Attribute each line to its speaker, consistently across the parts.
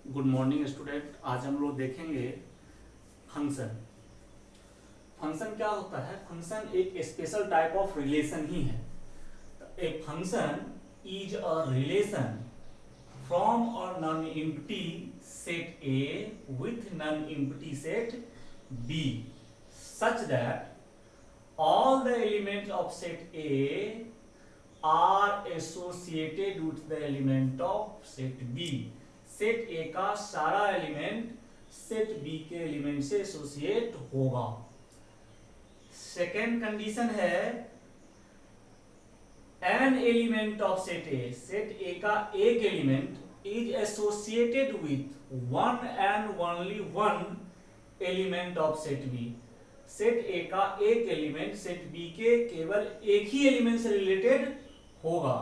Speaker 1: Good morning student. आज हम लोग देखेंगे फंक्शन। फंक्शन क्या होता है? फंक्शन एक स्पेशल टाइप ऑफ रिलेशन ही है। A function is a relation from और non empty set A with non empty set B such that all the elements of set A are associated with the element of set B. Set A का सारा element set B के element से associate होगा। Second condition है an element of set A का एक element is associated with one and only one element of set B. Set A का एक एलिमेंट सेट बी के केवल एक ही एलिमेंट से रिलेटेड होगा।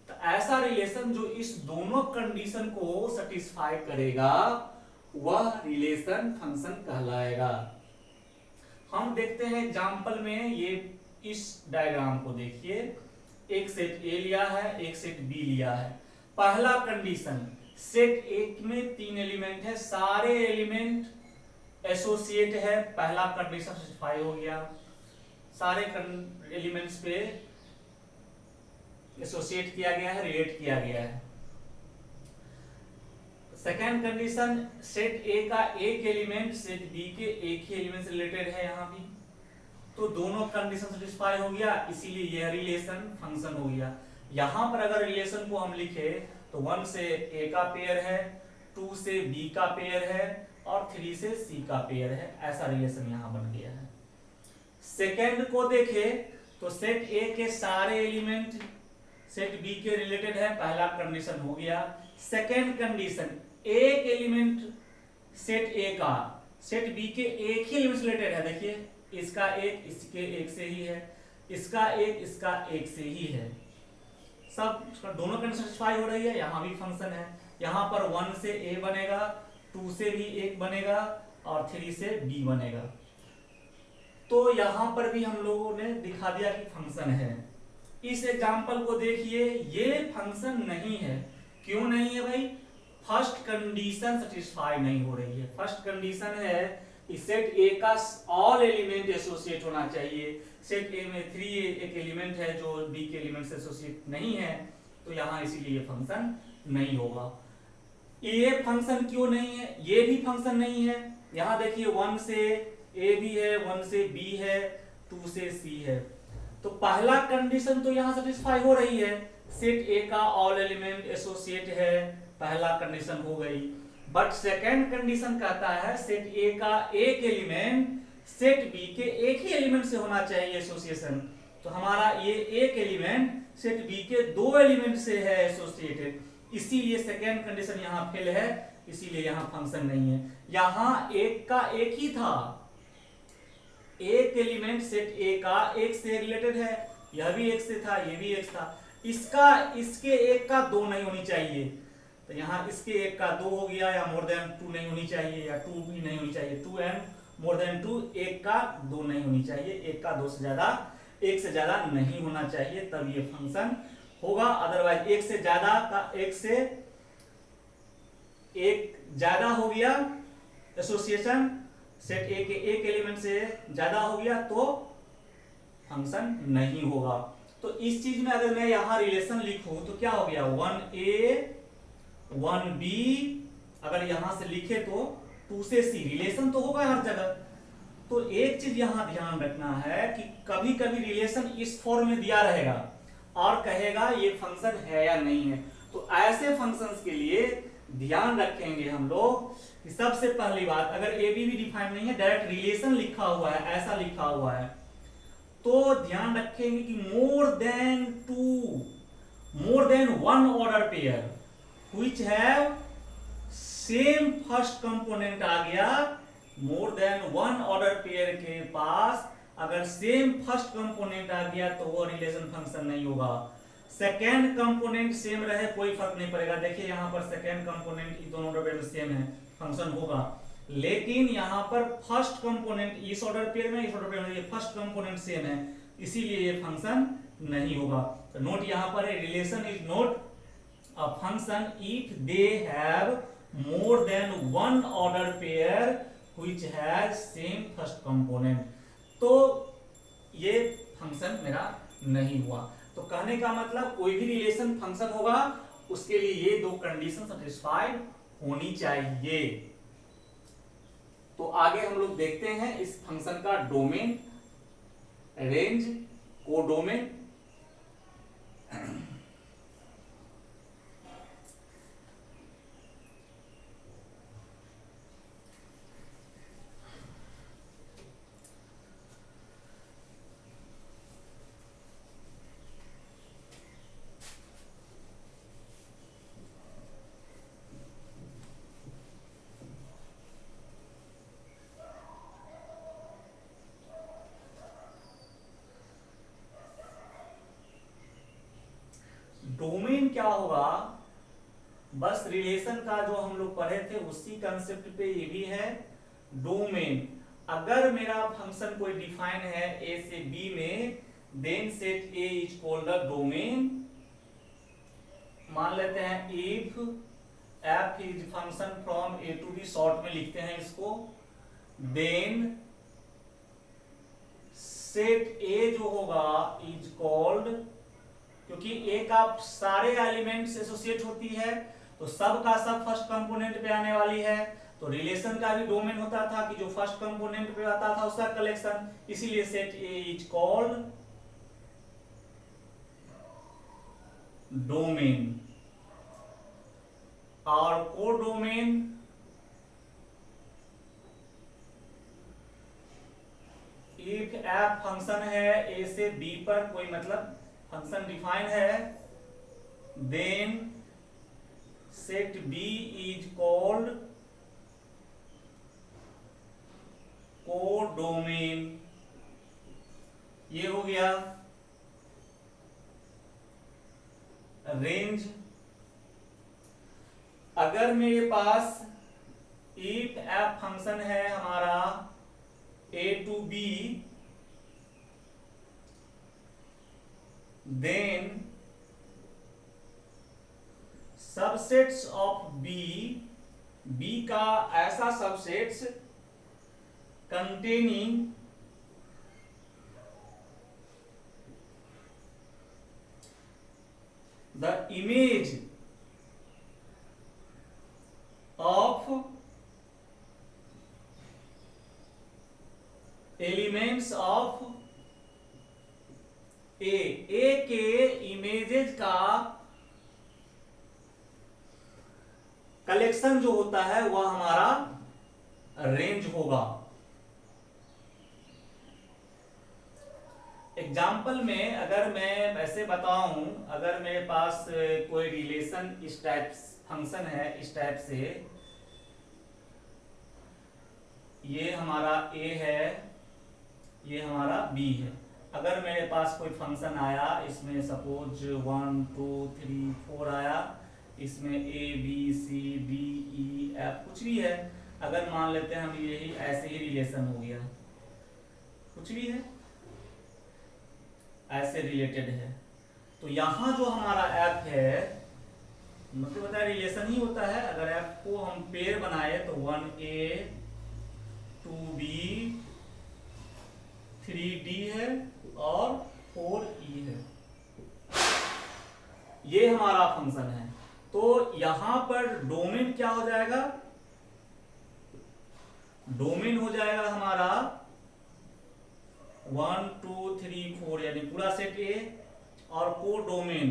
Speaker 1: तो ऐसा रिलेशन जो इस दोनों कंडीशन को सेटिस्फाई करेगा वह रिलेशन फंक्शन कहलाएगा। हम देखते हैं एग्जांपल में, ये इस डायग्राम को देखिए। एक सेट ए लिया है, एक सेट बी लिया है। पहला कंडीशन, सेट ए में तीन एलिमेंट है, सारे एलिमेंट एसोसिएट है। पहला कंडीशन सेटिस्फाई हो गया, सारे एलिमेंट्स पे एसोसिएट किया गया है, रिलेट किया गया है। सेकेंड कंडीशन, सेट ए का एक एलिमेंट सेट बी के एक ही एलिमेंट से रिलेटेड है यहाँ भी, तो दोनों कंडीशन सेटिस्फाई हो गया, इसीलिए यह रिलेशन फंक्शन हो गया। यहां पर अगर रिलेशन को हम लिखे तो 1 से ए का पेयर है, 2 से बी का पेयर है और 3 से सी का पेयर है। ऐसा रिलेशन यहां बन गया है। सेकेंड को देखे तो सेट ए के सारे एलिमेंट सेट बी के रिलेटेड है, पहला कंडीशन हो गया। सेकेंड कंडीशन, एक एलिमेंट सेट ए का सेट बी के एक ही एलिमेंट रिलेटेड है। देखिए इसका एक इसके एक से ही है, इसका एक से ही है। सब दोनों कंडीशन सेटिस्फाई हो रही है। यहां भी फंक्शन है। यहां पर 1 से ए बनेगा, 2 से भी एक बनेगा और 3 से बी बनेगा। तो यहां पर भी हम लोगों ने दिखा दिया कि फंक्शन है। इस एग्जांपल को देखिए, ये फंक्शन नहीं है। क्यों नहीं है भाई? फर्स्ट कंडीशन सेटिस्फाई नहीं हो रही है। फर्स्ट कंडीशन है कि सेट ए का ऑल एलिमेंट एसोसिएट होना चाहिए। सेट ए में 3 एक एलिमेंट है जो बी के एलिमेंट से एसोसिएट नहीं है, तो यहां इसीलिए फंक्शन नहीं होगा। ये फंक्शन क्यों नहीं है? ये भी फंक्शन नहीं है। यहां देखिए 1 से ए भी है, 1 से बी है, 2 से सी है। तो पहला कंडीशन तो यहां सेटिस्फाई हो रही है, सेट ए का ऑल एलिमेंट एसोसिएट है, पहला कंडीशन हो गई। बट सेकेंड कंडीशन कहता है सेट ए का एक एलिमेंट सेट बी के एक ही एलिमेंट से होना चाहिए एसोसिएशन। तो हमारा ये एक एलिमेंट सेट बी के 2 एलिमेंट से है एसोसिएटेड, इसीलिए सेकेंड कंडीशन यहां फेल है, इसीलिए यहां फंक्शन नहीं है। यहां एक का एक ही था, एक एलिमेंट सेट ए का एक से रिलेटेड है, यह भी एक से था, यह भी एक था। इसका इसके एक का 2 नहीं होनी चाहिए, तो यहां इसके एक का 2 हो गया, या मोर देन 2 नहीं होनी चाहिए, या 2 भी नहीं होनी चाहिए। 2 एंड मोर देन 2, एक का 2 नहीं होनी चाहिए, एक का 2 से ज्यादा, एक से ज्यादा नहीं होना चाहिए, तब ये फंक्शन होगा। अदरवाइज एक से ज्यादा का एक से एक ज्यादा हो गया एसोसिएशन, सेट ए के एक एलिमेंट से ज्यादा हो गया तो फंक्शन नहीं होगा। तो इस चीज में अगर मैं यहां रिलेशन लिखूं तो क्या हो गया? 1a 1b, अगर यहां से लिखे तो 2 से c, रिलेशन तो होगा हर जगह। तो एक चीज यहां ध्यान रखना है कि कभी कभी रिलेशन इस फॉर्म में दिया रहेगा और कहेगा ये फंक्शन है या नहीं है। तो ऐसे फंक्शंस के लिए ध्यान रखेंगे हम लोग कि सबसे पहली बात, अगर ए बी भी डिफाइन नहीं है, डायरेक्ट रिलेशन लिखा हुआ है, ऐसा लिखा हुआ है, तो ध्यान रखेंगे कि more than 1 order pair which have same first component आ गया। मोर देन 1 ऑर्डर पेयर के पास अगर सेम फर्स्ट कंपोनेंट आ गया तो वो रिलेशन फंक्शन नहीं होगा। सेकेंड कंपोनेंट सेम रहे कोई फर्क नहीं पड़ेगा। देखिए यहां पर सेकेंड कंपोनेंट दोनों ऑर्डर पेयर में सेम है, फंक्शन होगा। लेकिन यहां पर फर्स्ट कंपोनेंट इस ऑर्डर पेयर में, इस ऑर्डर पेयर में ये फर्स्ट कंपोनेंट सेम है, इसीलिए ये फंक्शन नहीं होगा। तो नोट यहां पर है, relation is not a function if they have more than one order pair which has same first component, तो ये फंक्शन मेरा नहीं हुआ। तो कहने का मतलब कोई भी रिलेशन फंक्शन होगा उसके लिए ये दो कंडीशन सेटिस्फाइड होनी चाहिए। तो आगे हम लोग देखते हैं इस फंक्शन का डोमेन, रेंज, कोडोमेन। डोमेन क्या होगा, बस रिलेशन का जो हम लोग पढ़े थे उसी कंसेप्ट पे ये भी है। डोमेन, अगर मेरा फंक्शन कोई डिफाइन है ए से बी में, then set A is called the domain. मान लेते हैं if F is function from A to B, short में लिखते हैं इसको, देन सेट ए जो होगा इज कॉल्ड, क्योंकि ए का सारे एलिमेंट से एसोसिएट होती है तो सब का सब फर्स्ट कंपोनेंट पे आने वाली है। तो रिलेशन का भी डोमेन होता था कि जो फर्स्ट कंपोनेंट पे आता था उसका कलेक्शन, इसीलिए set A is called domain. और कोडोमेन, इफ एफ फंक्शन है ए से बी पर, कोई मतलब फंक्शन डिफाइन है, then set B is called codomain. ये हो गया रेंज। अगर मेरे पास इफ एफ फंक्शन है हमारा A to B, then subsets of B, B का ऐसा subsets containing the image of elements of A के इमेजेस का कलेक्शन जो होता है वह हमारा रेंज होगा। एग्जाम्पल में अगर मैं ऐसे बताऊं, अगर मेरे पास कोई रिलेशन इस टाइप फंक्शन है, इस टाइप से, ये हमारा ए है, ये हमारा बी है। अगर मेरे पास कोई फंक्शन आया, इसमें सपोज 1 2 3 4 आया, इसमें A B C D E F कुछ भी है, अगर मान लेते हैं हम यही ऐसे ही रिलेशन हो गया, कुछ भी है ऐसे रिलेटेड है, तो यहां जो हमारा एफ है, मतलब होता है रिलेशन ही होता है। अगर एफ को हम पेयर बनाए तो 1a 2b 3d है और 4e है, ये हमारा फंक्शन है। तो यहां पर डोमेन क्या हो जाएगा, डोमेन हो जाएगा हमारा 1 2 3 4 यानी पूरा सेट ए, और को डोमेन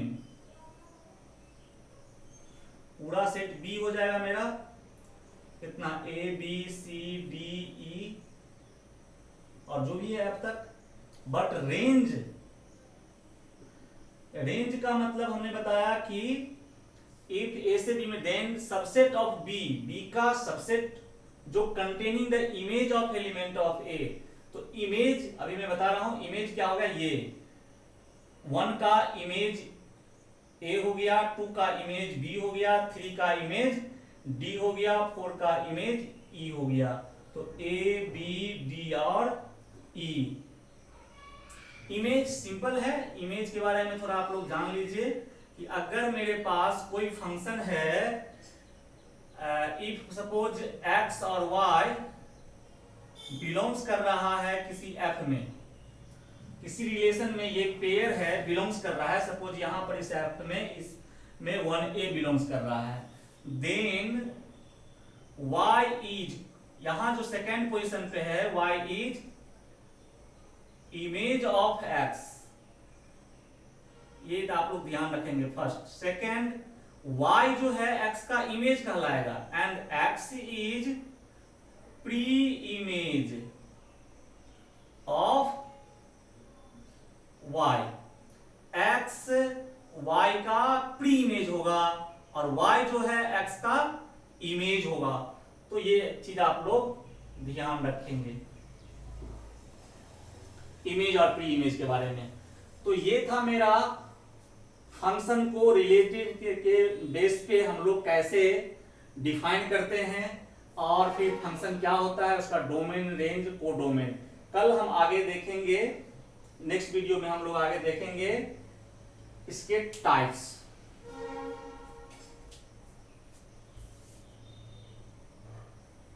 Speaker 1: पूरा सेट बी हो जाएगा मेरा, कितना ए बी सी डी ई और जो भी है अब तक। बट रेंज, रेंज का मतलब हमने बताया कि इफ ए से बी में, then subset of B, B का सबसेट जो containing the image of element of A. तो इमेज अभी मैं बता रहा हूं, इमेज क्या होगा, ये 1 का इमेज ए हो गया, 2 का इमेज बी हो गया, 3 का इमेज डी हो गया, 4 का इमेज ई हो गया। तो ए बी डी और ई। इमेज सिंपल है, इमेज के बारे में थोड़ा आप लोग जान लीजिए कि अगर मेरे पास कोई फंक्शन है इफ सपोज x और y बिलोंग्स कर रहा है किसी f में, किसी रिलेशन में ये पेयर है, बिलोंग्स कर रहा है, सपोज यहां पर इस f में इसमें 1a बिलोंग्स कर रहा है, देन y इज, यहां जो सेकेंड पोजीशन पे है y is image of x, ये आप लोग ध्यान रखेंगे फर्स्ट। सेकेंड, y जो है x का इमेज कहलाएगा, and x is pre image of y, x y का प्री इमेज होगा और y जो है x का इमेज होगा। तो ये चीज आप लोग ध्यान रखेंगे इमेज और प्री इमेज के बारे में। तो ये था मेरा फंक्शन को रिलेटेड के बेस पे हम लोग कैसे डिफाइन करते हैं और फिर फंक्शन क्या होता है, उसका डोमेन, रेंज, कोडोमेन। कल हम आगे देखेंगे, नेक्स्ट वीडियो में हम लोग आगे देखेंगे इसके टाइप्स।